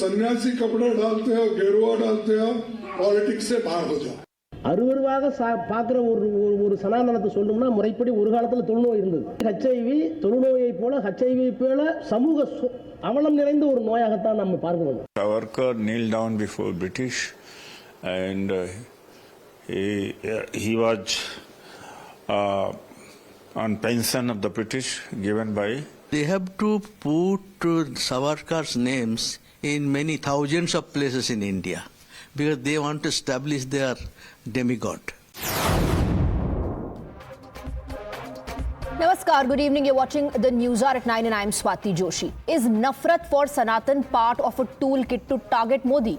सन्यासी कपड़े डालते हो, गेरुआ डालते हो, पॉलिटिक्स से बाहर हो जाओ. அருவருவாக பார்க்குற ஒரு சனாதனத்தை சொல்லணும்னா முறைப்படி ஒரு காலத்தில் தொழுநோய் இருந்தது. ஹெச்ஐவி தொழுநோயை போல ஹெச்ஐவி போல சமூக அவலம் நிறைந்த ஒரு நோயாகத்தான் நம்ம பார்க்கணும். Savarkar kneeled down before British and he was on pension of the British given by. They have to put Savarkar's names in many thousands of places in India because they want to establish their demigod. Namaskar, good evening. You're watching the News Hour at 9 and I'm Swati Joshi. Is Nafrat for Sanatan part of a toolkit to target Modi?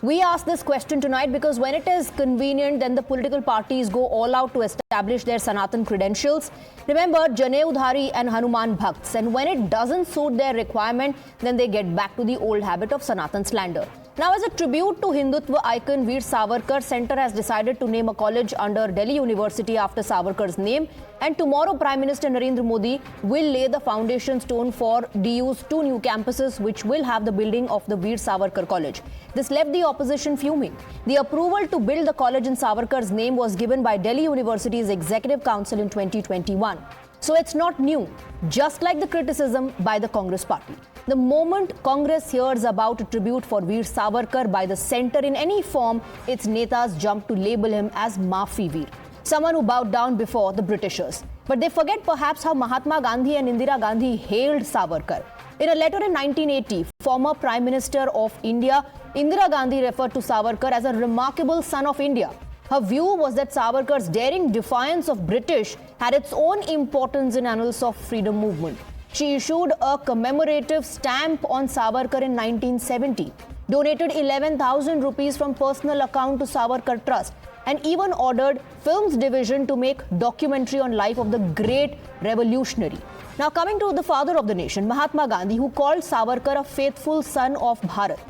We ask this question tonight because when it is convenient, then the political parties go all out to establish their Sanatan credentials. Remember Janeudhari and Hanuman Bhakts. And when it doesn't suit their requirement, then they get back to the old habit of Sanatan slander. Now, as a tribute to Hindutva icon Veer Savarkar, Centre has decided to name a college under Delhi University after Savarkar's name. And tomorrow, Prime Minister Narendra Modi will lay the foundation stone for DU's 2 new campuses, which will have the building of the Veer Savarkar College. This left the opposition fuming. The approval to build the college in Savarkar's name was given by Delhi University's Executive Council in 2021. So it's not new, just like the criticism by the Congress party. The moment Congress hears about a tribute for Veer Savarkar by the centre in any form, its netas jump to label him as Maafi Veer, someone who bowed down before the Britishers. But they forget perhaps how Mahatma Gandhi and Indira Gandhi hailed Savarkar. In a letter in 1980, former Prime Minister of India, Indira Gandhi referred to Savarkar as a remarkable son of India. Her view was that Savarkar's daring defiance of British had its own importance in annals of freedom movement. She issued a commemorative stamp on Savarkar in 1970, donated 11,000 rupees from personal account to Savarkar Trust, and even ordered Films Division to make documentary on life of the great revolutionary. Now coming to the father of the nation, Mahatma Gandhi, who called Savarkar a faithful son of Bharat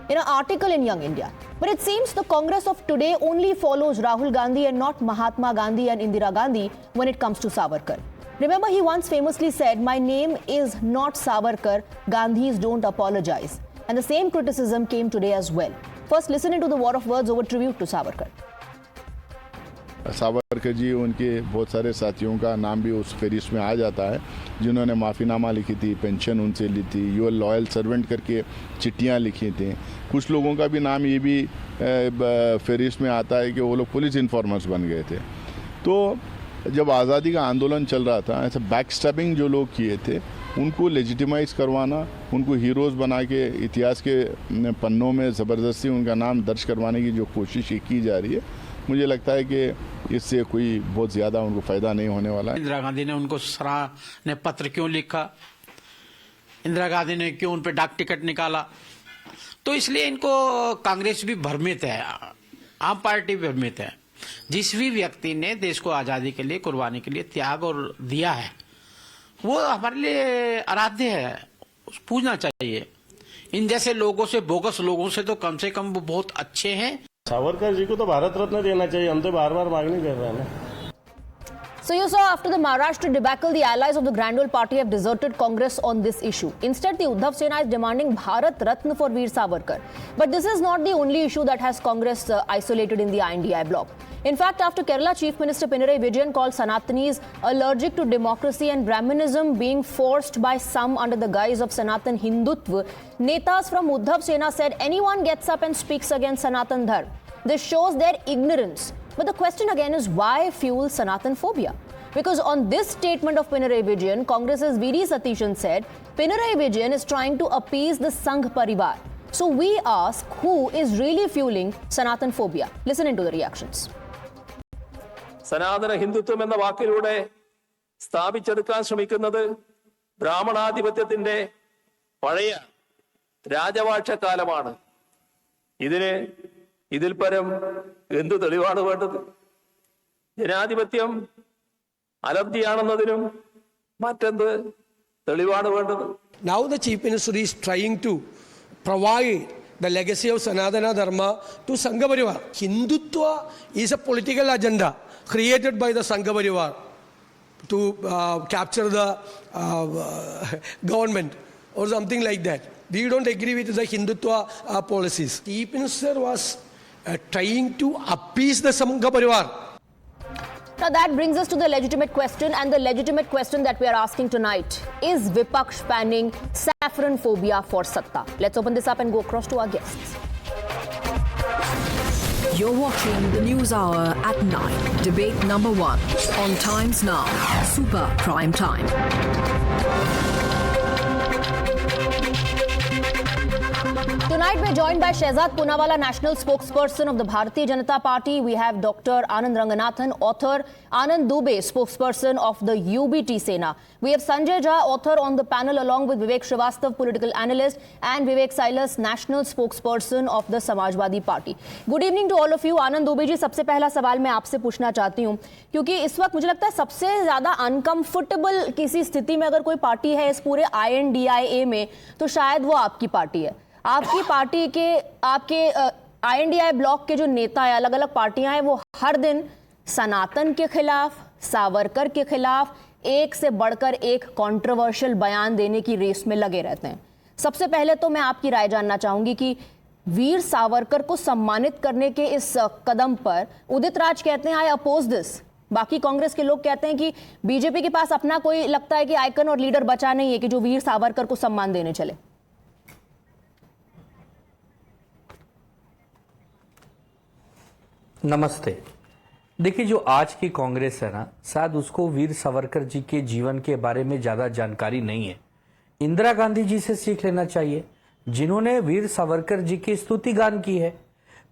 in an article in Young India. But it seems the Congress of today only follows Rahul Gandhi and not Mahatma Gandhi and Indira Gandhi when it comes to Savarkar. Remember, he once famously said, "My name is not Savarkar, Gandhis don't apologize." And the same criticism came today as well. First, listen into the war of words over tribute to Savarkar. Savarkar ji, उनके बहुत सारे साथियों का नाम भी उस फहरिस्त में आ जाता है जिन्होंने माफ़ीनामा लिखी थी, पेंशन उनसे ली थी, यूर लॉयल सर्वेंट करके चिट्ठियाँ लिखी थी. कुछ लोगों का भी नाम ये भी फहरिस्त में आता है कि वो लोग पुलिस इन्फॉर्मर्स बन गए थे. तो जब आज़ादी का आंदोलन चल रहा था, ऐसा बैक स्टैबिंग जो लोग किए थे उनको लेजिटिमाइज करवाना, उनको हीरोज़ बना के इतिहास के पन्नों में ज़बरदस्ती उनका नाम दर्ज करवाने की जो कोशिश की जा रही है, मुझे लगता है कि इससे कोई बहुत ज़्यादा उनको फ़ायदा नहीं होने वाला है. इंदिरा गांधी ने उनको सराहनीय पत्र क्यों लिखा, इंदिरा गांधी ने क्यों उन पर डाक टिकट निकाला, तो इसलिए इनको कांग्रेस भी भ्रमित है, आम पार्टी भी भ्रमित है. जिस भी व्यक्ति ने देश को आज़ादी के लिए, कुर्बानी के लिए त्याग और दिया है, वो हमारे लिए आराध्य है, पूछना चाहिए. इन जैसे लोगों से, बोगस लोगों से तो कम से कम वो बहुत अच्छे हैं. सावरकर जी को तो भारत रत्न देना चाहिए, हम तो बार बार मांगनी कर रहे हैं ना. So you saw after the Maharashtra debacle, the allies of the Grand Old Party have deserted Congress on this issue. Instead, the Uddhav Sena is demanding Bharat Ratna for Veer Savarkar. But this is not the only issue that has Congress isolated in the INDI bloc. In fact, after Kerala Chief Minister Pinarayi Vijayan called Sanatanis allergic to democracy and Brahmanism being forced by some under the guise of Sanatan Hindutva, netas from Uddhav Sena said anyone gets up and speaks against Sanatan Dharma. This shows their ignorance. But the question again is, why fuel Sanatan phobia? Because on this statement of Pinarayi Vijayan, Congress's V.D. Satishan said Pinarayi Vijayan is trying to appease the Sangh Parivar. So we ask, who is really fueling Sanatan phobia? Listen into the reactions. സനാതന ഹിന്ദുത്വം എന്ന വാക്കിലൂടെ സ്ഥാപിച്ചെടുക്കാൻ ശ്രമിക്കുന്നത് ബ്രാഹ്മണാധിപത്യത്തിന്റെ പഴയ രാജവാഴ്ചക്കാലമാണ്. ഇതിൽ പരം എന്തു തെളിവാണ് വേണ്ടത്? ജനാധിപത്യം അലബ്ധിയാണെന്നതിനും മറ്റെന്ത് തെളിവാണ് വേണ്ടത്? Now the Chief Minister is trying to provide the legacy of Sanatana Dharma to Sangha Parivar. Hindutva is a political agenda created by the Sangha Parivar to capture the government or something like that. we don't agree with the Hindutva policies. Chief Minister was trying to appease the Sangha Parivar. Now that brings us to the legitimate question, and the legitimate question that we are asking tonight is Vipaksh panning saffron phobia for Satta? Let's open this up and go across to our guests. You're watching the News Hour at 9. Debate number 1 on Times Now. Super Prime Time. Tonight we're joined by Shehzad Poonawalla, National Spokesperson of the Bharatiya Janata Party. We have Dr. Anand Ranganathan, author, Anand Dubey, Spokesperson of the UBT Sena. We have Sanjay Jha, author, on the panel along with Vivek Srivastav, political analyst, and Vivek Silas, National Spokesperson of the Samajwadi Party. Good evening to all of you. Anand Dubey जी, सबसे पहला सवाल मैं आपसे पूछना चाहती हूँ, क्योंकि इस वक्त मुझे लगता है सबसे ज्यादा अनकंफर्टेबल किसी स्थिति में अगर कोई पार्टी है इस पूरे INDIA में, तो शायद वो आपकी पार्टी है। आपकी पार्टी के, आपके INDIA ब्लॉक के जो नेता है, अलग अलग पार्टियां हैं, वो हर दिन सनातन के खिलाफ, सावरकर के खिलाफ एक से बढ़कर एक कंट्रोवर्शियल बयान देने की रेस में लगे रहते हैं। सबसे पहले तो मैं आपकी राय जानना चाहूंगी कि वीर सावरकर को सम्मानित करने के इस कदम पर उदित राज कहते हैं आई अपोज दिस, बाकी कांग्रेस के लोग कहते हैं कि बीजेपी के पास अपना कोई लगता है कि आइकन और लीडर बचा नहीं है कि जो वीर सावरकर को सम्मान देने चले। नमस्ते। देखिए, जो आज की कांग्रेस है ना, शायद उसको वीर सावरकर जी के जीवन के बारे में ज्यादा जानकारी नहीं है। इंदिरा गांधी जी से सीख लेना चाहिए, जिन्होंने वीर सावरकर जी की स्तुति गान की है।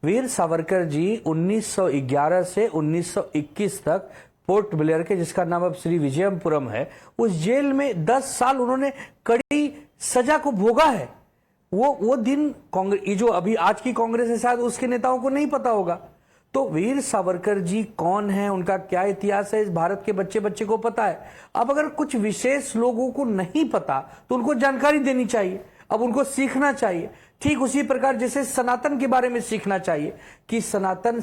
वीर सावरकर जी 1911 से 1921 तक पोर्ट ब्लेयर के, जिसका नाम अब श्री विजयपुरम है, उस जेल में 10 साल उन्होंने कड़ी सजा को भोगा है। वो दिन कांग्रेस, ये जो अभी आज की कांग्रेस है, शायद उसके नेताओं को नहीं पता होगा। तो वीर सावरकर जी कौन है, उनका क्या इतिहास है, इस भारत के बच्चे बच्चे को पता है। अब अगर कुछ विशेष लोगों को नहीं पता तो उनको जानकारी देनी चाहिए, अब उनको सीखना चाहिए। ठीक उसी प्रकार जैसे सनातन के बारे में सीखना चाहिए कि सनातन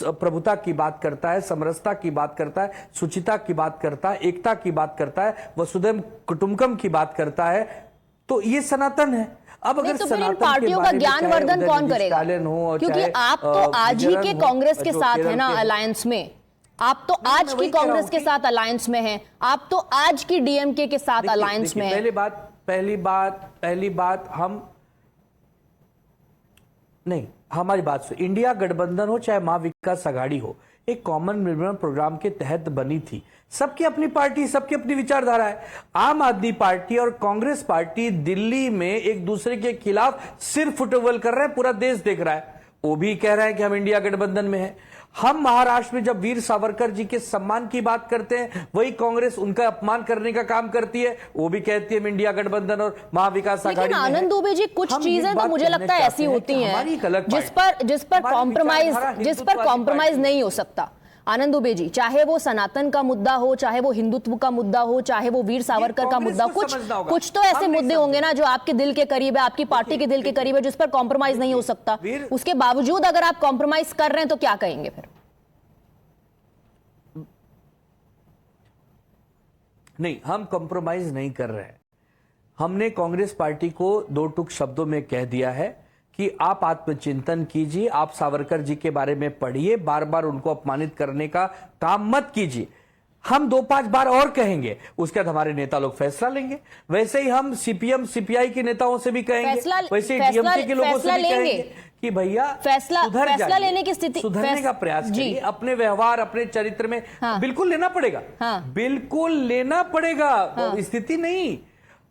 प्रभुता की बात करता है, समरसता की बात करता है, सुचिता की बात करता है, एकता की बात करता है, वसुधैव कुटुंबकम की बात करता है, तो ये सनातन है। अब अगर तो फिर इन पार्टियों का ज्ञानवर्धन कौन करेगा? क्योंकि आप तो आज ही के कांग्रेस के साथ है ना अलायंस में, आप तो आज की कांग्रेस के साथ अलायंस में हैं, आप तो आज की DMK के साथ अलायंस में हैं। पहली बात हम नहीं, हमारी बात सुन, इंडिया गठबंधन हो चाहे महाविकास आघाड़ी हो, एक कॉमन मिनिमम प्रोग्राम के तहत बनी थी। सबकी अपनी पार्टी, सबकी अपनी विचारधारा है। आम आदमी पार्टी और कांग्रेस पार्टी दिल्ली में एक दूसरे के खिलाफ सिर फुटबॉल कर रहे हैं, पूरा देश देख रहा है। वो भी कह रहे हैं कि हम इंडिया गठबंधन में हैं। हम महाराष्ट्र में जब वीर सावरकर जी के सम्मान की बात करते हैं, वही कांग्रेस उनका अपमान करने का काम करती है। वो भी कहती है हम इंडिया गठबंधन और महाविकास आघाड़ी में हैं। आनंद दुबे जी, कुछ चीजें तो मुझे लगता है ऐसी होती हैं जिस पर कॉम्प्रोमाइज नहीं हो सकता। आनंद दुबे जी, चाहे वो सनातन का मुद्दा हो, चाहे वो हिंदुत्व का मुद्दा हो, चाहे वो वीर सावरकर का मुद्दा हो, कुछ तो ऐसे मुद्दे होंगे ना जो आपके दिल के करीब है, आपकी पार्टी के दिल के करीब है, जिस पर कॉम्प्रोमाइज नहीं हो सकता। उसके बावजूद अगर आप कॉम्प्रोमाइज कर रहे हैं तो क्या कहेंगे फिर? नहीं, हम कॉम्प्रोमाइज नहीं कर रहे हैं। हमने कांग्रेस पार्टी को दो टूक शब्दों में कह दिया है कि आप आत्मचिंतन कीजिए, आप सावरकर जी के बारे में पढ़िए, बार बार उनको अपमानित करने का काम मत कीजिए। हम 2-5 बार और कहेंगे, उसके बाद हमारे नेता लोग फैसला लेंगे। वैसे ही हम CPM CPI के नेताओं से भी कहेंगे, वैसे ही DMK के लोगों से भी कहेंगे कि भैया फैसला लेने की स्थिति, सुधरने का प्रयास कीजिए। अपने व्यवहार, अपने चरित्र में बिल्कुल लेना पड़ेगा, बिल्कुल लेना पड़ेगा। स्थिति नहीं,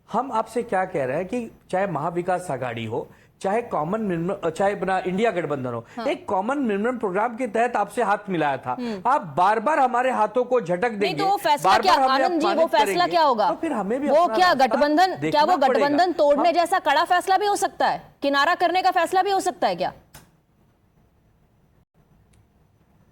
हम आपसे क्या कह रहे हैं कि चाहे महाविकास आघाड़ी हो, चाहे कॉमन मिनिमम, चाहे अपना इंडिया गठबंधन हो, एक कॉमन मिनिमम प्रोग्राम के तहत आपसे हाथ मिलाया था। आप बार बार हमारे हाथों को झटक देंगे, तो वो फैसला क्या, आनंद जी, वो फैसला क्या होगा? तो फिर हमें भी वो क्या गठबंधन तोड़ने जैसा कड़ा फैसला भी हो सकता है? किनारा करने का फैसला भी हो सकता है क्या?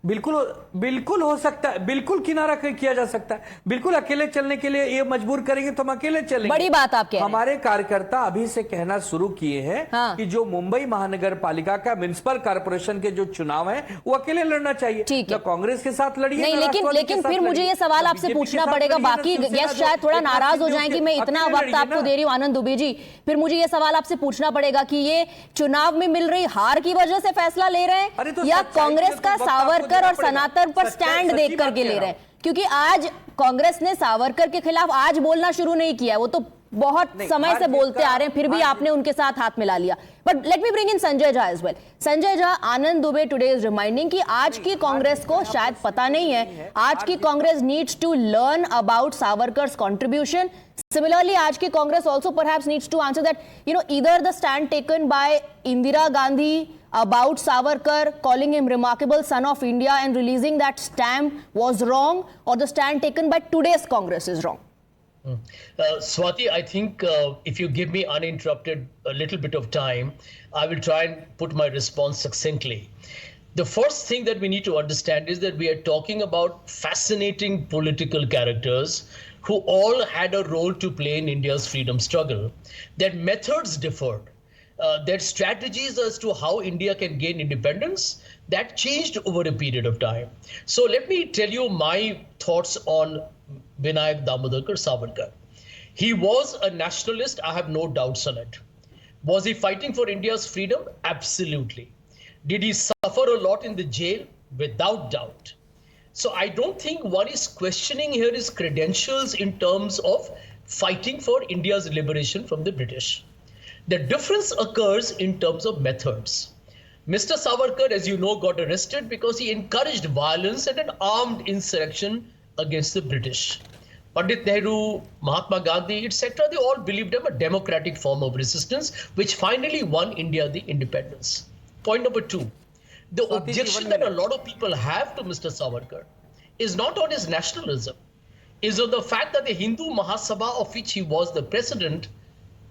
बिल्कुल हो सकता है, बिल्कुल किनारा किया जा सकता है, बिल्कुल अकेले चलने के लिए ये मजबूर करेंगे तो हम अकेले चलेंगे। बड़ी बात आप कह रहे हैं। हमारे कार्यकर्ता अभी से कहना शुरू किए हैं हाँ। कि जो मुंबई महानगर पालिका का म्युनिसिपल कॉर्पोरेशन के जो चुनाव है वो अकेले लड़ना चाहिए। ठीक है, कांग्रेस के साथ लड़िए, नहीं, लेकिन फिर मुझे ये सवाल आपसे पूछना पड़ेगा, बाकी गेस्ट शायद थोड़ा नाराज हो जाएं कि मैं इतना वक्त आपको दे रही हूँ आनंद दुबे जी, फिर मुझे ये सवाल आपसे पूछना पड़ेगा कि ये चुनाव में मिल रही हार की वजह से फैसला ले रहे हैं या कांग्रेस का सावरकर और सनातन पर स्टैंड देख करके ले रहे हैं? क्योंकि आज कांग्रेस ने सावरकर के खिलाफ आज बोलना शुरू नहीं किया, वो तो बहुत समय से बोलते आ रहे हैं, फिर भी आपने उनके साथ हाथ मिला लिया। But let me bring in Sanjay Jha as well. Sanjay Jha, Anand Dubey today is reminding कि आज की कांग्रेस को शायद पता नहीं है, आज की Congress needs to learn about Savarkar's contribution. Similarly, आज की Congress also perhaps needs to answer that, either the stand taken by Indira Gandhi about Savarkar, calling him remarkable son of India and releasing that stamp was wrong, or the stand taken by today's Congress is wrong. Swati, I think if you give me uninterrupted a little bit of time, I will try and put my response succinctly. The first thing that we need to understand is that we are talking about fascinating political characters who all had a role to play in India's freedom struggle. Their methods differed. Their strategies as to how India can gain independence, that changed over a period of time. So let me tell you my thoughts on Vinayak Damodarkar Savarkar. He was a nationalist, I have no doubts on it. Was he fighting for India's freedom? Absolutely. Did he suffer a lot in the jail? Without doubt. So I don't think one is questioning here his credentials in terms of fighting for India's liberation from the British. The difference occurs in terms of methods. Mr. Savarkar, as you know, got arrested because he encouraged violence and an armed insurrection against the British. Pandit Nehru, Mahatma Gandhi, etc., they all believed in a democratic form of resistance, which finally won India the independence. Point number two, the objection that a lot of people have to Mr. Savarkar is not on his nationalism, is on the fact that the Hindu Mahasabha, of which he was the president,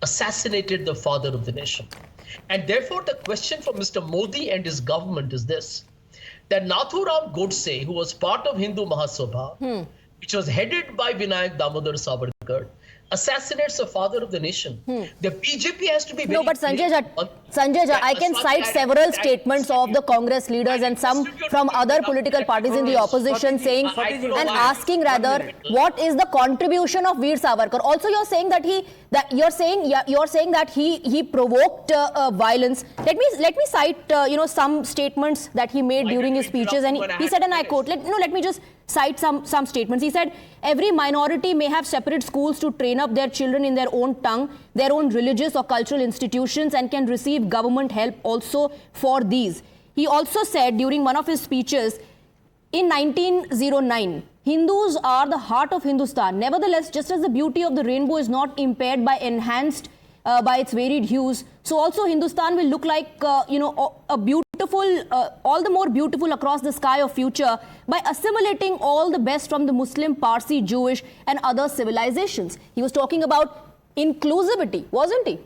assassinated the father of the nation. And therefore, the question for Mr. Modi and his government is this, that Nathuram Godse, who was part of Hindu Mahasabha, which was headed by Vinayak Damodar Savarkar, assassinates the father of the nation. The BJP has to be very No, but Sanjay Jha, I can cite several statements of the Congress leaders and some from other political parties in the opposition saying and asking rather what is the contribution of Veer Savarkar. Also, you're saying that he provoked violence. Let me cite some statements that he made during his speeches, and he said, and I quote. Let me just cite some statements. He said, every minority may have separate schools to train up their children in their own tongue, their own religious or cultural institutions, and can receive government help also for these. He also said during one of his speeches in 1909, Hindus are the heart of Hindustan. Nevertheless, just as the beauty of the rainbow is not impaired by enhanced by its varied hues, so also Hindustan will look like a beautiful, all the more beautiful across the sky of future by assimilating all the best from the Muslim, Parsi, Jewish and other civilizations. He was talking about inclusivity, wasn't he?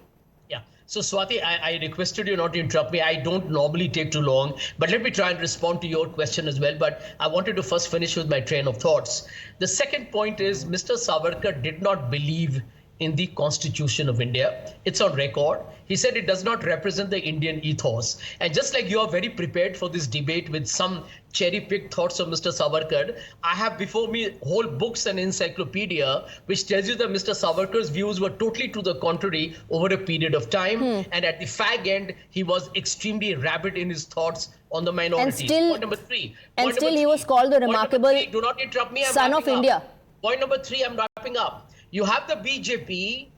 Yeah. So Swati, I requested you not to interrupt me. I don't normally take too long, but let me try and respond to your question as well. But I wanted to first finish with my train of thoughts. The second point is Mr. Savarkar did not believe in the Constitution of India. It's on record. He said it does not represent the Indian ethos. And just like you are very prepared for this debate with some cherry-picked thoughts of Mr. Savarkar, I have before me whole books and encyclopedia which tells you that Mr. Savarkar's views were totally to the contrary over a period of time. And at the fag end, he was extremely rabid in his thoughts on the minority. Point number three. And still he was called the remarkable do not interrupt me, son of India. Point number three, I'm wrapping up. You have the BJP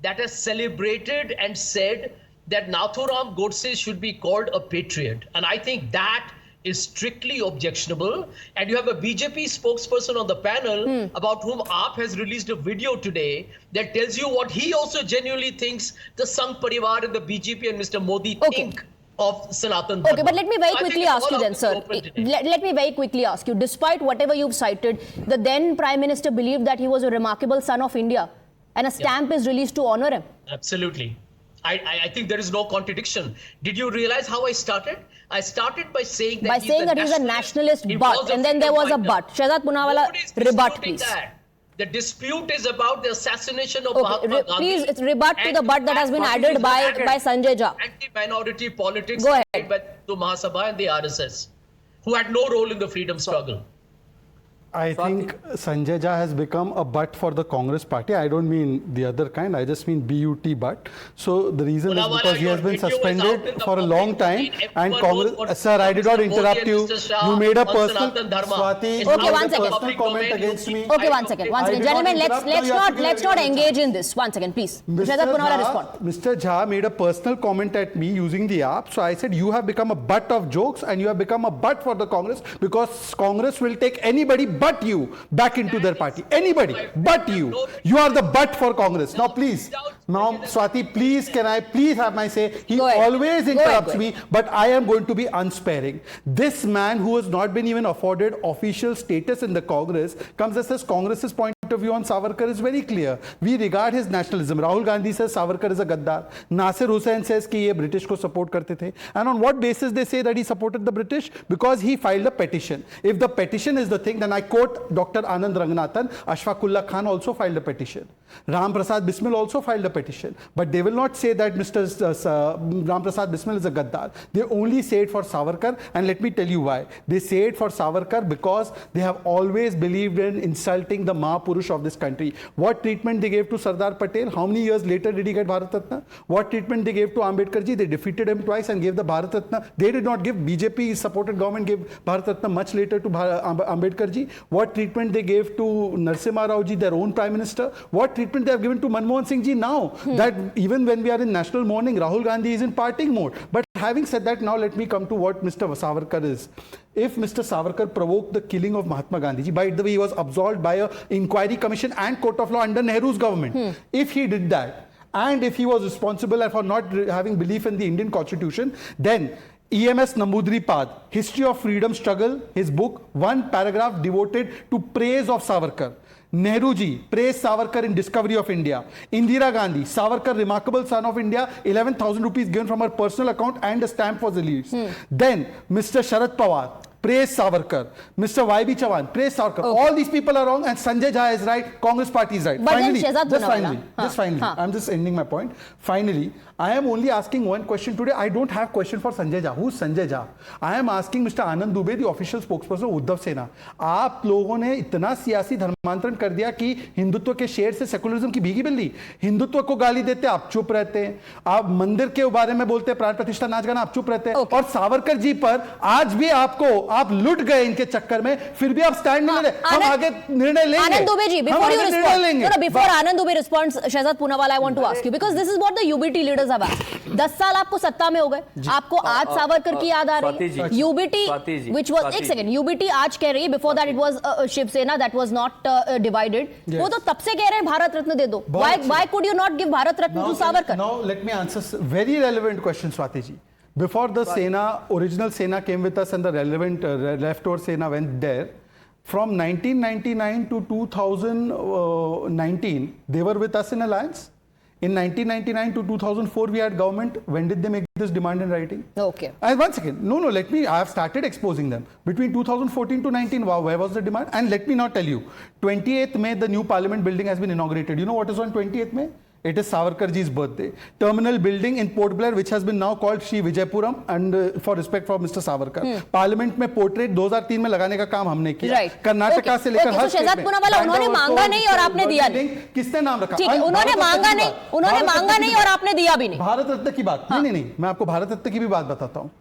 that has celebrated and said that Nathuram Godse should be called a patriot. And I think that is strictly objectionable. And you have a BJP spokesperson on the panel about whom AAP has released a video today that tells you what he also genuinely thinks the Sangh Parivar and the BJP and Mr. Modi think of Sanatan Dharma. Okay, but let me very quickly ask you then, sir. Let me very quickly ask you, despite whatever you've cited, the then Prime Minister believed that he was a remarkable son of India and a stamp is released to honor him. Absolutely. I think there is no contradiction. Did you realize how I started? I started by saying that he's a nationalist, but, and then there was a but. Shehzad Poonawala, rebut, please. The dispute is about the assassination of Mahatma Gandhi. Please rebut to the but that has been added by Sanjay Jha. Anti-minority politics Go ahead. by the Mahasabha and the RSS, who had no role in the freedom struggle. I think Sanjay Jha has become a butt for the Congress party. I don't mean the other kind. I just mean BUT butt. So the reason is because he has been suspended for a long time. And Congress, sir, I did not interrupt you. You made a personal, Swati, okay, one second. Personal comment against me. Okay, one second. Gentlemen, let's not engage in this. One second, please. Shehzad Poonawala, respond. Mr. Jha made a personal comment at me using the app. So I said, you have become a butt of jokes and you have become a butt for the Congress because Congress will take anybody but you back into their party. Anybody but you. You are the butt for Congress. Now please, now Swati, please, can I please have my say? He always interrupts me, but I am going to be unsparing. This man who has not been even afforded official status in the Congress comes and says Congress's point of view on Savarkar is very clear. We regard his nationalism. Rahul Gandhi says Savarkar is a Gaddar. Nasir Hussain says कि ये British को support करते थे. And on what basis they say that he supported the British? Because he filed a petition. If the petition is the thing, then I quote Dr. Anand Ranganathan, Ashfaqullah Khan also filed a petition. Ram Prasad Bismil also filed a petition. But they will not say that Mr. Ram Prasad Bismil is a Gaddar. They only say it for Savarkar, and let me tell you why. They say it for Savarkar because they have always believed in insulting the Mahapurush of this country. What treatment they gave to Sardar Patel? How many years later did he get Bharat Ratna? What treatment they gave to Ambedkar ji? They defeated him twice and gave the Bharat Ratna. They did not give. BJP supported government gave Bharat Ratna much later to Ambedkar ji. What treatment they gave to Narasimha Rao ji, their own Prime Minister? What treatment they have given to Manmohan Singh ji now? That even when we are in national mourning, Rahul Gandhi is in partying mode. But having said that, now let me come to what Mr. Savarkar is. If Mr. Savarkar provoked the killing of Mahatma Gandhi, by the way, he was absolved by an inquiry commission and court of law under Nehru's government. If he did that, and if he was responsible for not having belief in the Indian constitution, then EMS Namboodiripad, History of Freedom Struggle, his book, one paragraph devoted to praise of Savarkar. Nehru ji praised Savarkar in Discovery of India. Indira Gandhi, Savarkar, remarkable son of India, 11,000 rupees given from her personal account and a stamp was released. Then Mr. Sharad Pawar praised Savarkar. Mr. YB Chavan praised Savarkar. Okay. All these people are wrong and Sanjay Jha is right, Congress party is right. But finally, then just finally, I'm just ending my point. Finally, I am only asking one question today. I don't have question for Sanjay Jha. Who's Sanjay Jha? I am asking Mr. Anand Dubey, the official spokesperson of Uddhav Sena. आप लोगों ने इतना सियासी धर्मांतरण कर दिया कि हिंदुत्व के शेर से सेकुलरिज्म की भीगी बिल्ली. हिंदुत्व को गाली देते आप चुप रहते हैं. आप मंदिर के बारे में बोलते हैं, प्राण प्रतिष्ठा नाच गाना, आप चुप रहते हैं. और सावरकर जी पर आज भी आप लुट गए इनके चक्कर में, फिर भी आप स्टैंड नहीं ले रहे. हम आगे निर्णय लेंगे. Anand Dubey ji, before you respond, before Anand Dubey responds, Shehzad Poonawala, I want to ask you because this is what the UBT leaders have asked. 10 साल आपको सत्ता में हो गए, आपको आज सावरकर की याद आ रही है. UBT, which was एक सेकंड, UBT आज कह रही है, before that it was Shiv Sena that was not divided. वो तो तब से कह रहे हैं भारत रत्न दे दो. Why could you not give Bharat Ratna to Savarkar? Now let me answer very relevant question, Swati ji. Before the Sena, original Sena came with us and the relevant leftover Sena went there. From 1999 to 2019, they were with us in alliance. In 1999 to 2004, we had government. When did they make this demand in writing? Okay. And one second. No, let me, I have started exposing them. Between 2014 to 19, wow, where was the demand? And let me now tell you, 28th May, the new parliament building has been inaugurated. You know what is on 28th May? It is Savarkarji's birthday. Terminal building in Port Blair, which has been now called Shri Vijaypuram, and for respect for Mr. Savarkar. Parliament में portrait 2003 में लगाने का काम हमने किया. कर्नाटका से लेकर हर state में. उन्होंने मांगा नहीं और आपने दिया नहीं. किसने नाम रखा? ठीक है, उन्होंने मांगा नहीं और आपने दिया भी नहीं. भारत रत्न की बात नहीं, मैं आपको भारत रत्न की भी बात बताता हूँ.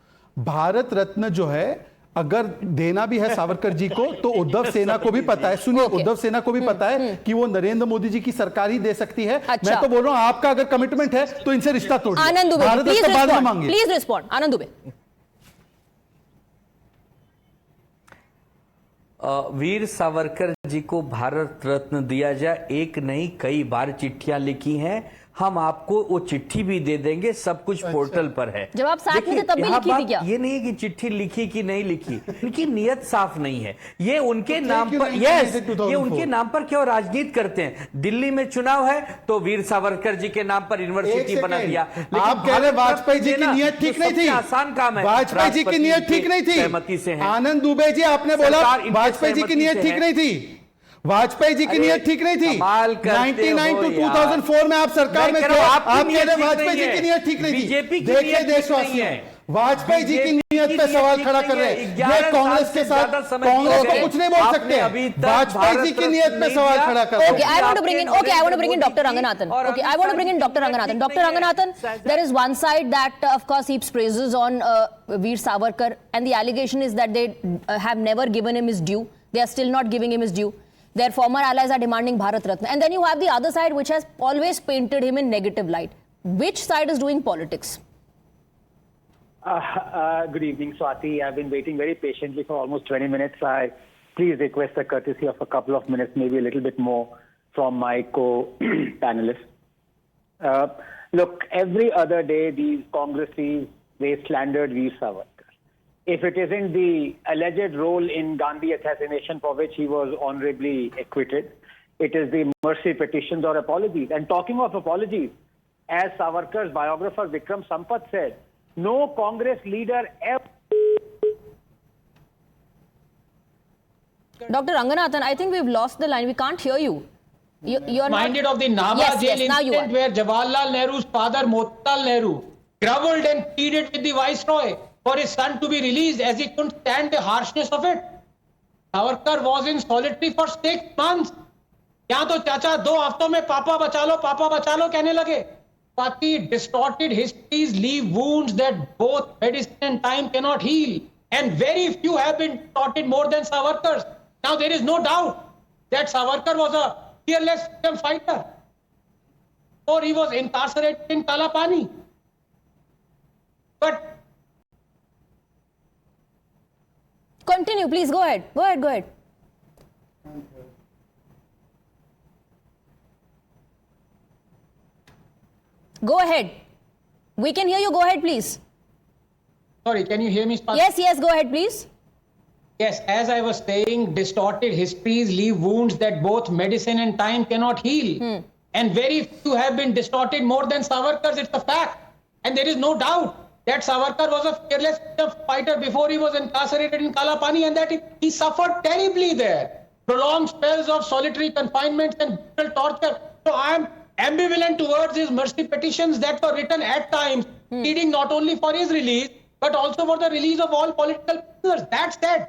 भारत रत्न जो है, अगर देना भी है सावरकर जी को, तो उद्धव सेना को भी पता है. सुनिए, उद्धव सेना को भी पता है कि वो नरेंद्र मोदी जी की सरकार ही दे सकती है. मैं तो बोल रहा हूं, आपका अगर कमिटमेंट है तो इनसे रिश्ता तोड़िए. आनंद दुबे, प्लीज रिस्पॉन्ड. आनंद दुबे. वीर सावरकर जी को भारत रत्न दिया जाए, एक नहीं कई बार चिट्ठियां लिखी हैं हम आपको वो चिट्ठी भी दे देंगे, सब कुछ पोर्टल पर है। जब आप साथ में थे देखिए, तब भी यहाँ लिखी थी बात क्या? ये नहीं है कि चिट्ठी लिखी कि नहीं लिखी, इनकी नियत साफ नहीं है। ये उनके तो नाम क्यों पर, नहीं यस, थे 2004? ये उनके नाम पर क्यों राजनीति करते हैं? दिल्ली में चुनाव है तो वीर सावरकर जी के नाम पर यूनिवर्सिटी बना दिया। आप कह रहे वाजपेयी जी की नियत ठीक नहीं थी? आसान काम है। वाजपेयी जी की नियत ठीक नहीं थी? सहमति से है। आनंद दुबे जी, आपने बोला सरकार इनकी वाजपेयी जी की सहमति नियत से ठीक है। नहीं थी। वाजपेयी जी की नियत ठीक नहीं थी। कमाल करते 99 हो to यार। 2004 में आप सरकार मैं में कह थे, रहा हूं, आपकी आप कह नियत रहे ठीक वाजपेयी नहीं जी है। की नियत ठीक नहीं थी। बीजेपी की देखिए नियत ठीक नहीं देशवासियों, है। वाजपेयी जी की बीजेपी नियत की पे सवाल नियत खड़ा ठीक कर रहे नहीं है। हैं। 11 ये कांग्रेस साल के से साथ ज्यादा समय कांग्रेस हो को गए। कुछ नहीं बोल आपने सकते। अभी तक वाजपेयी जी भारत की नियत पे नहीं सवाल दिया। खड़ा कर रहे हैं। Okay, I want to bring in. Okay, I want to bring in Modi Dr. ji Ranganathan. और Okay, I want to bring in Dr. Ranganathan. Dr. Ranganathan, there is one side that, of course, heaps praises on Veer Savarkar, and the allegation is that they have never given him his due. They are still not giving him his due. Their former allies are demanding Bharat Ratna, and then you have the other side, which has always painted him in negative light. Which side is doing politics? Good evening, Swati. I've been waiting very patiently for almost 20 minutes. I please request the courtesy of a couple of minutes, maybe a little bit more, from my co-panelists. Look, every other day, these Congressies, they slandered Veer Savarkar. If it isn't the alleged role in Gandhi assassination for which he was honorably acquitted, it is the mercy petitions or apologies. And talking of apologies, as Savarkar's biographer Vikram Sampath said, no Congress leader ever... Dr. Ranganathan, I think we've lost the line. We can't hear you. You're Reminded of the Nava Yes, jail yes, now you incident are. where Jawaharlal Nehru's father, Motilal Nehru, grovelled and pleaded with the Viceroy for his son to be released as he couldn't stand the harshness of it. Savarkar was in solitary for 6 months. यहाँ तो चाचा 2 हफ्तों में पापा बचा लो कहने लगे. Pati, distorted histories leave wounds that both medicine and time cannot heal. And very few have been distorted more than Savarkar's. Now there is no doubt that Savarkar was a fearless freedom fighter. Or he was incarcerated in Kalapani. But Continue, please. Go ahead. Go ahead. Go ahead. We can hear you. Go ahead, please. sorry, can you hear me? Swati? Yes. Go ahead, please. Yes, as I was saying, distorted histories leave wounds that both medicine and time cannot heal. And very few have been distorted more than Savarkar's. It's a fact. And there is no doubt that Savarkar was a fearless fighter before he was incarcerated in Kalapani, and that he suffered terribly there. Prolonged spells of solitary confinement and brutal torture. So I am ambivalent towards his mercy petitions that were written at times, pleading not only for his release, but also for the release of all political prisoners. That said,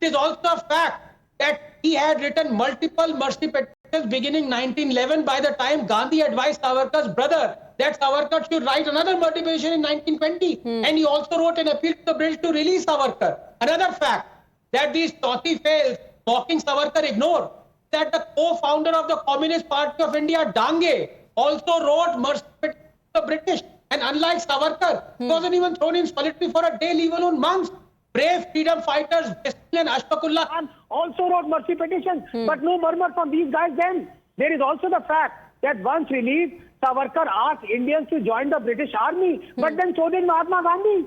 it is also a fact that he had written multiple mercy petitions beginning 1911 by the time Gandhi advised Savarkar's brother that Savarkar should write another mercy petition in 1920. And he also wrote an appeal to the British to release Savarkar. Another fact that these Chauthi fails, mocking Savarkar, ignore that the co-founder of the Communist Party of India, Dange, also wrote mercy petitions to the British. And unlike Savarkar, he wasn't even thrown in solitary for a day, leave alone months. Brave freedom fighters, Bismil and Ashfaqullah Khan also wrote mercy petitions, but no murmur from these guys then. There is also the fact that once released, Savarkar asked Indians to join the British Army, but then so did Mahatma Gandhi.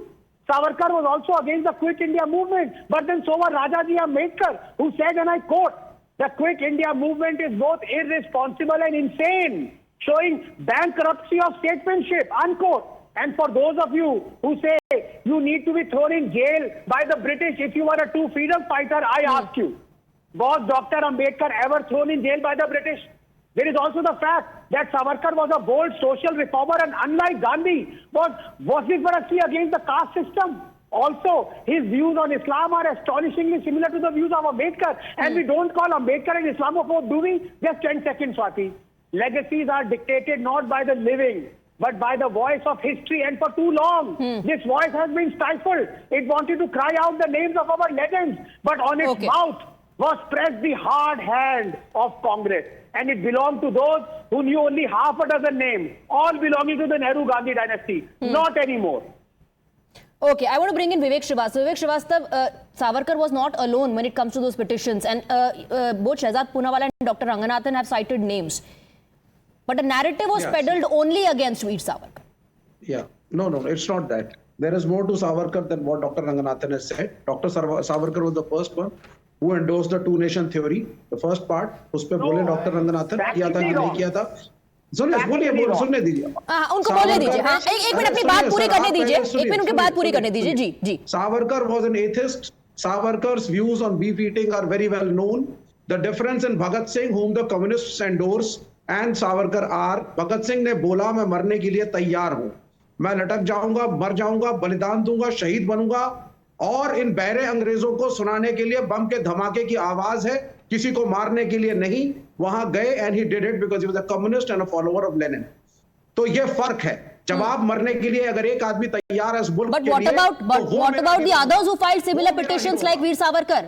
Savarkar was also against the Quit India movement, but then so was Rajaji Ambedkar, who said, and I quote, "The Quit India movement is both irresponsible and insane, showing bankruptcy of statesmanship," unquote. And for those of you who say you need to be thrown in jail by the British if you are a true freedom fighter, I ask you, was Dr. Ambedkar ever thrown in jail by the British? There is also the fact that Savarkar was a bold social reformer and unlike Gandhi was vociferously against the caste system. Also, his views on Islam are astonishingly similar to the views of Ambedkar. And we don't call Ambedkar an Islamophobe, do we? Just 10 seconds, Swati. Legacies are dictated not by the living, but by the voice of history, and for too long, this voice has been stifled. It wanted to cry out the names of our legends, but on its mouth was pressed the hard hand of Congress. And it belonged to those who knew only half a dozen names, all belonging to the Nehru-Gandhi dynasty. Not anymore. Okay, I want to bring in Vivek Srivastava. Vivek Srivastava, Savarkar was not alone when it comes to those petitions, and both Shehzad Poonawalla and Dr. Ranganathan have cited names. But a narrative was peddled only against Veer Savarkar. Yeah, no, it's not that. There is more to Savarkar than what Dr. Ranganathan has said. Dr. Savarkar was the first one who endorsed the two-nation theory. The first part, उस पे बोले doctor Ranganathan किया था कि नहीं किया था. सुनने दीजिए. उनको बोलने दीजिए. हाँ, एक मिनट अपनी बात पूरी करने दीजिए. एक मिनट उनकी बात पूरी करने दीजिए. जी. Savarkar was an atheist. Savarkar's views on beef eating are very well known. The difference in Bhagat Singh, whom the communists endorse, and Savarkar are, Bhagat Singh ने बोला मैं मरने के लिए तैयार हूँ. मैं लटक जाऊंगा, मर जाऊंगा, बलिदान दूंगा, शहीद बनूंगा और इन बहरे अंग्रेजों को सुनाने के लिए बम के धमाके की आवाज है, किसी को मारने के लिए नहीं. वहां गए and he did it because he was a communist and a follower of Lenin. तो ये फर्क है. जब आप मरने के लिए अगर एक आदमी तैयार है इस मुल्क के लिए. But what about the others who filed similar petitions like Veer Savarkar?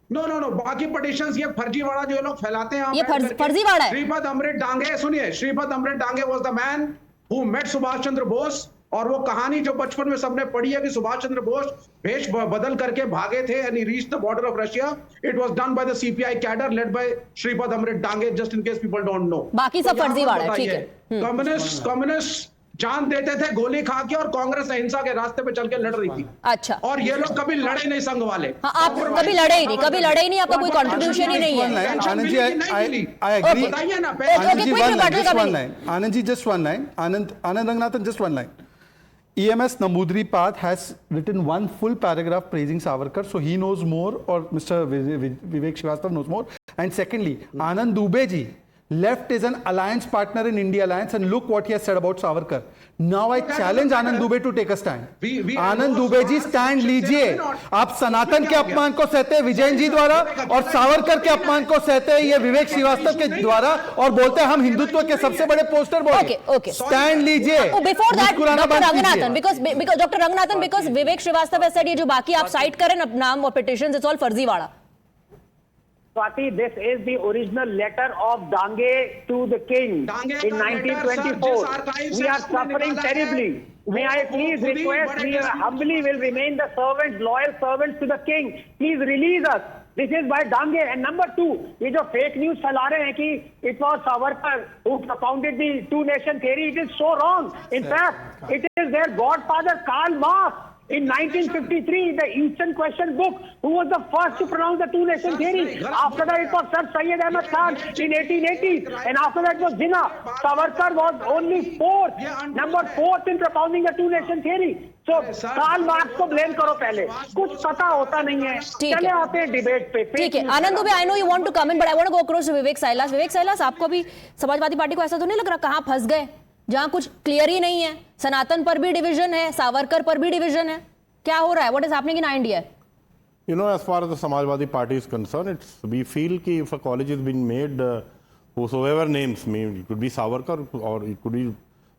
No. बाकी पिटिशंस ये फर्जीवाड़ा जो लोग फैलाते हैं. ये फर्जीवाड़ा है. श्रीपद अमृत डांगे, सुनिए, Shripad Amrit Dange was the man who met Subhash Chandra Bose. और वो कहानी जो बचपन में सबने पढ़ी है कि सुभाष चंद्र बोस भेष बदल करके भागे थे and he reached the border of Russia. It was done by the CPI cadre led by Shripad Amrit Dange, just in case people don't know. बाकी सब फर्जीवाड़ा है. ठीक है. कम्युनिस्ट जान देते थे गोली खा के और कांग्रेस अहिंसा के रास्ते पे चल के लड़ रही थी. अच्छा. और ये लोग कभी लड़े नहीं संघ वाले. आप कभी लड़े ही नहीं. आपका कोई कंट्रीब्यूशन ही नहीं है. Anand ji, I agree. बताइए ना. Anand ji, just one line. Anand Ranganathan, just one line. EMS Namboodiripad has written one full paragraph praising Savarkar, so he knows more, or Mr. Vivek Srivastava knows more. And secondly, Anand Dubey ji left as an alliance partner in India Alliance, and look what he has said about Savarkar. Now I challenge Anand Dubey to take a stand. Anand Dubey ji, stand लीजिए. आप सनातन के अपमान को सहते हैं विजयन जी द्वारा और सावरकर के अपमान को सहते हैं ये विवेक श्रीवास्तव के द्वारा और बोलते हैं हम हिंदुत्व के सबसे बड़े पोस्टर बॉय. Okay. Stand लीजिए. Before that, Dr. Ranganathan, because Dr. Ranganathan, because Vivek Srivastava has said ये जो बाकी आप साइड करें नाम और petitions, it's all फर्जीवाड़ा. Swati, this is the original letter of Dange to the king in 1924. We are suffering terribly. May I please request, we humbly will remain the servants, loyal servants to the king. Please release us. This is by Dange. And number two, ये जो fake news फैला रहे हैं कि it was Savarkar who propounded the two-nation theory, it is so wrong. In fact, it is their godfather Karl Marx. In 1953, the Eastern Question book, who was the first to pronounce the two-nation theory. After that, it was Sir Syed Ahmad Khan in 1880, and after that was Jinnah. Savarkar was only number fourth in propounding the two-nation theory. So, Karl Marx को blame करो पहले. कुछ पता होता नहीं है. चले आते हैं डिबेट पे. ठीक है. आनंद Dubey, I know you want to come in, but I want to go across to Vivek Sailas. Vivek Sailas, आपको भी समाजवादी पार्टी को ऐसा तो नहीं लग रहा कहाँ फंस गए? जहां कुछ क्लियर ही नहीं है. सनातन पर भी डिवीजन है, सावरकर पर भी डिवीजन है. क्या हो रहा है? What is happening in India? You know, as far as the Samajwadi Party is concerned, we feel that if a college is being made, whosoever names, it could be Savarkar or it could be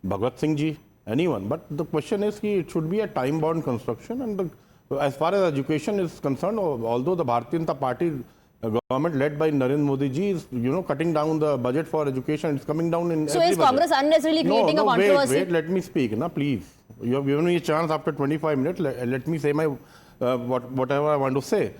Bhagat Singh ji, anyone. But the question is, it should be a time-bound construction. And as far as education is concerned, although the Bharatiya Janata Party government led by Narendra Modi ji is, cutting down the budget for education, it's coming down in. So is Congress unnecessarily creating a controversy? Wait, let me speak, please. You have given me a chance after 25 minutes. Let me say my whatever I want to say.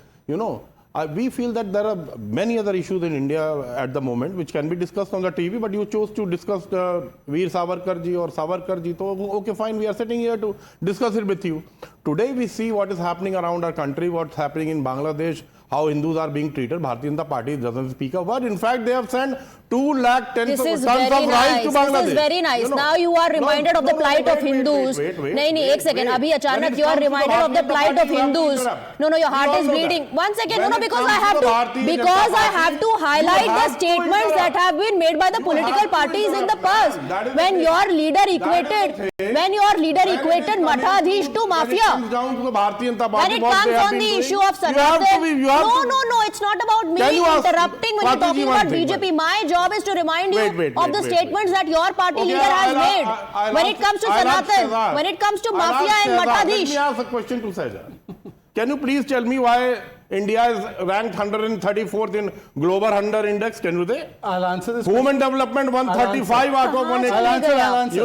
We feel that there are many other issues in India at the moment which can be discussed on the TV, but you chose to discuss Veer Savarkar ji or Savarkar ji. So, okay, fine, we are sitting here to discuss it with you. Today we see what is happening around our country, what's happening in Bangladesh, how Hindus are being treated. Bharatiya Janata Party doesn't speak a word. In fact, they have sent 210 tons of rice to Bangladesh. This is very nice. Now you are reminded of the plight of Hindus. नहीं, एक second. अभी अचानक you are reminded of the plight of Hindus. No, your heart is bleeding. One second. No, because I have to highlight the statements that have been made by the political parties in the past. When your leader equated Mathadhish to mafia. When it comes on the issue of Sanatan. No, it's not about me interrupting when you're talking about BJP. My job is to remind you of the statements that your party leader has made. When it comes to Sanatan, when it comes to mafia and Mathadhish. Let me ask a question to Saijar. Can you please tell me why India is ranked 134th in Global Hunger Index? Can you say? I'll answer this. Human Development 135 out of 180. I'll answer.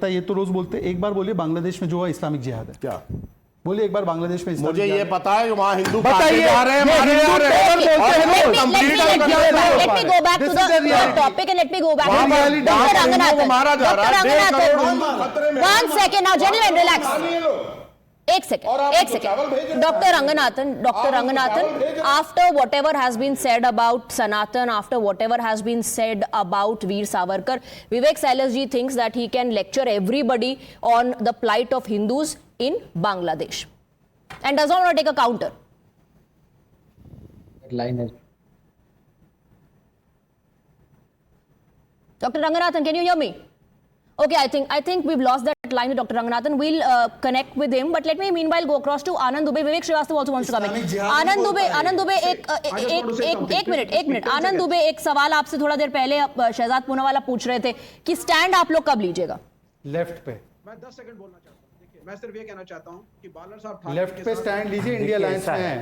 लगता है ये तो रोज बोलते हैं, एक बार बोलिए बांग्लादेश में जो हुआ इस्लामिक जिहाद है। क्या बोलिए एक बार बांग्लादेश में मुझे ये पता है कि वहाँ हिंदू बताइए, जा रहे हैं, मारे जा रहे हैं। Let me go back to the topic and let me go back to Dr. Ranganathan. Dr. Ranganathan, one second now, gentlemen, relax. एक second doctor Ranganathan, after whatever has been said about Sanatan, after whatever has been said about Veer Savarkar, Vivek Sailesji thinks that he can lecture everybody on the plight of Hindus in Bangladesh and does not want to take a counter. Dr. Ranganathan, can you hear me? Okay, I think we've lost that line with Dr. Ranganathan. We'll connect with him, but let me meanwhile go across to Anand Dubey. Vivek Srivastava also wants to come in. Anand Dubey, एक minute. Anand Dubey, एक सवाल आपसे थोड़ा देर पहले शहजाद पूनावाला पूछ रहे थे कि स्टैंड आप लोग कब लीजिएगा? लेफ्ट पे. मैं 10 सेकंड बोलना चाहता हूँ. देखिए, मैं सिर्फ ये कहना चाहता हूँ कि बालर साहब लेफ्ट पे स्टैंड लीजिए. इंडिया अलायंस में है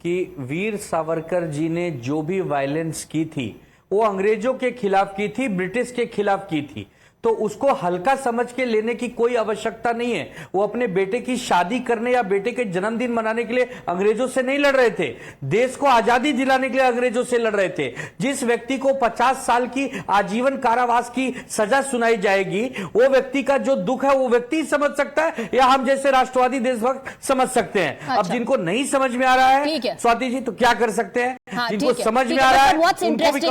कि वीर सावरकर जी ने जो भी वायलेंस की थी वो अंग्रेजों के खिलाफ की थी, ब्रिटिश के खिलाफ की थी, तो उसको हल्का समझ के लेने की कोई आवश्यकता नहीं है. वो अपने बेटे की शादी करने या बेटे के जन्मदिन मनाने के लिए अंग्रेजों से नहीं लड़ रहे थे, देश को आजादी दिलाने के लिए अंग्रेजों से लड़ रहे थे. जिस व्यक्ति को 50 साल की आजीवन कारावास की सजा सुनाई जाएगी, वो व्यक्ति का जो दुख है वो व्यक्ति समझ सकता है या हम जैसे राष्ट्रवादी देशभक्त समझ सकते हैं. अच्छा. अब जिनको नहीं समझ में आ रहा है स्वाति जी, तो क्या कर सकते हैं? जिनको समझ में आ रहा है, what's interesting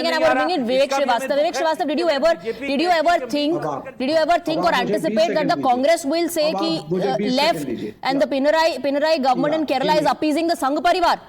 and I want to bring in Vivek Srivastava. Did you ever think or anticipate that the Congress will say कि left and the Pinarayi government in Kerala is appeasing the Sangh Parivar?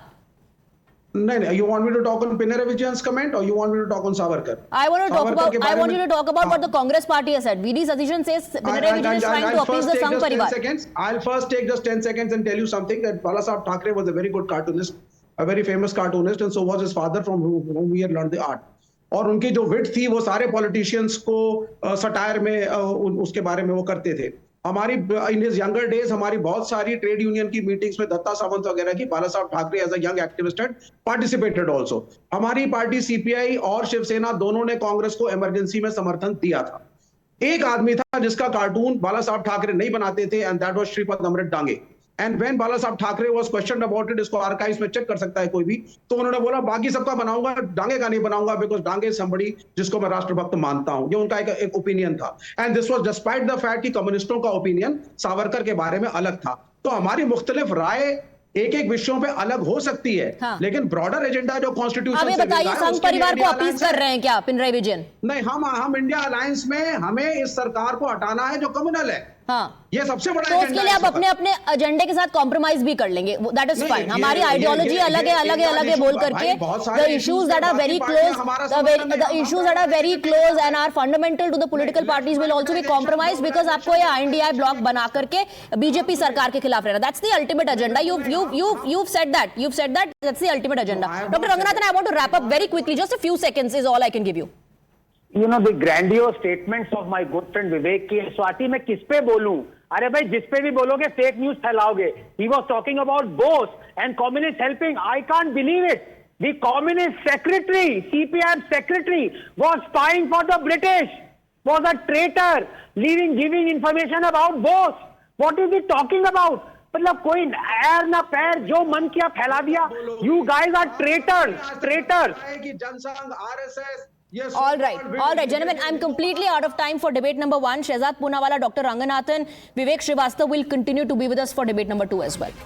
No. You want me to talk on Pinarayi Vijayan's comment or you want me to talk on Savarkar? I want you to talk about what the Congress party has said. V.D. Satheeshan says Pinarayi Vijayan is trying to appease the Sangh Parivar. I'll first take just 10 seconds and tell you something that Balasaheb Thackeray was a very good cartoonist, a very famous cartoonist, and so was his father from whom we had learned the art. और उनकी जो विट थी वो सारे politicians को satire में उसके बारे में वो करते थे. हमारी इन हिज यंगर डेज हमारी बहुत सारी ट्रेड यूनियन की मीटिंग्स में दत्ता सावंत वगैरह की Balasaheb Thackeray as a young activist had participated also. हमारी पार्टी सीपीआई और शिवसेना दोनों ने कांग्रेस को इमरजेंसी में समर्थन दिया था. एक आदमी था जिसका कार्टून बालासाहेब ठाकरे नहीं बनाते थे and that was Shripad Amrit Dange. And when Balasaheb Thackeray was questioned about it, इसको आर्काइव्स में चेक कर सकता है कोई भी, तो उन्होंने बोला बाकी सबका बनाऊंगा, डांगे का नहीं बनाऊंगा बिकॉज डांगे समबडी जिसको मैं राष्ट्रभक्त मानता हूं. ये उनका एक ओपिनियन था. And this was despite the fact कि कम्युनिस्टों का ओपिनियन सावरकर के बारे में अलग था. तो हमारी मुख्तलिफ राय एक विषयों पे अलग हो सकती है. हाँ. लेकिन ब्रॉडर एजेंडा जो कॉन्स्टिट्यूशन से बताइए, संघ परिवार को अपील कर रहे हैं क्या पिनराई विजयन? नहीं, हम इंडिया अलायंस में हमें इस सरकार को हटाना है जो कम्युनल है. हाँ. ये सबसे बड़ा तो उसके लिए आप अपने एजेंडे के साथ कॉम्प्रोमाइज भी कर लेंगे. That is fine. हमारी आइडियोलॉजी अलग है बोल करके the issues that are very close and are fundamental to the political parties will also be compromise because आपको ये INDI ब्लॉक बना करके बीजेपी सरकार के खिलाफ रहना. That's the ultimate agenda. You've said that. That's the ultimate agenda. Dr. Ranganathan, I want to wrap up very quickly. Just a few seconds is all I can give you. You know, the grandiose statements of my good friend Vivek की स्वाति मैं किस पे बोलूं? अरे भाई जिस पे भी बोलोगे फेक न्यूज फैलाओगे. He was talking about Bose and communists helping. I can't believe it. The communist secretary, CPIM secretary, was spying for the British, was a traitor, giving information about Bose. What is he talking about? मतलब कोई air ना पैर जो मन किया फैला दिया. You guys are traitors. Jansangh, RSS. Yes, all right, gentlemen. I'm completely out of time for debate number 1. Shehzad Poonawala, Dr. Ranganathan, Vivek Srivastava will continue to be with us for debate number 2 as well.